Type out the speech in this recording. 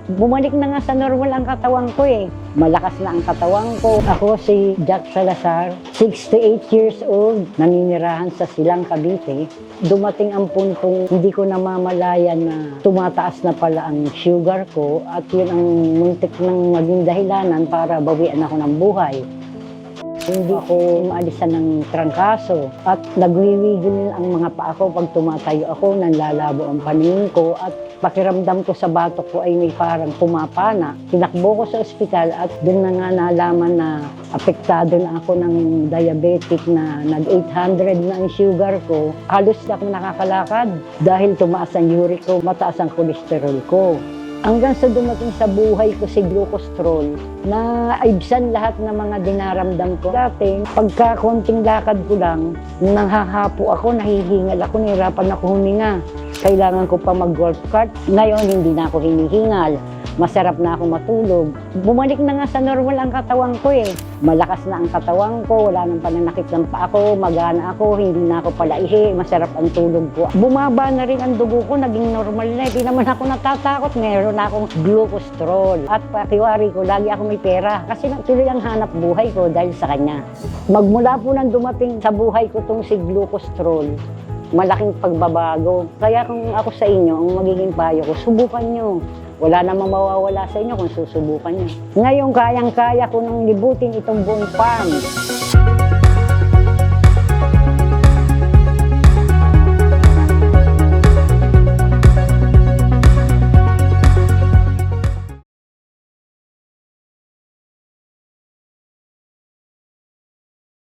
Bumalik na nga sa normal ang katawan ko eh. Malakas na ang katawan ko. Ako si Jack Salazar, 68 years old, naninirahan sa Silang, Cavite. Dumating ang puntong hindi ko namamalayan na tumataas na pala ang sugar ko at yun ang muntik ng maging dahilanan para bawian ako ng buhay. Hindi ako maalisan ng trangkaso at nagwiwigil ang mga paa ko pag tumatayo ako, nanlalabo ang paningin ko at pakiramdam ko sa batok ko ay may parang pumapana. Tinakbo ko sa ospital at doon na nga nalaman na apektado na ako ng diabetic na nag-800 na ang sugar ko. Halos na akong nakakalakad dahil tumaas ang uric ko, mataas ang cholesterol ko. Hanggang sa dumating sa buhay ko si glucostrol na aibsan lahat ng mga dinaramdam ko. Dati, pagka konting lakad ko lang, nanghahapo ako, nahihingal ako, nahirapan ako huminga. Kailangan ko pa mag-golf cart. Ngayon, hindi na ako hinihingal. Masarap na ako matulog. Bumalik na nga sa normal ang katawan ko eh. Malakas na ang katawan ko, wala nang pananakit ng paa ko, magana ako, hindi na ako palaihi, masarap ang tulog ko. Bumaba na rin ang dugo ko, naging normal na. Hindi naman ako natatakot, meron na akong glucostrol. At pakiwari ko, lagi ako may pera kasi tuloy ang hanap buhay ko dahil sa kanya. Magmula po nang dumating sa buhay ko tong si glucostrol, malaking pagbabago. Kaya kung ako sa inyo, ang magiging payo ko, subukan nyo. Wala namang mawawala sa inyo kung susubukan nyo. Ngayon, kayang-kaya ko nang libutin itong buong farm.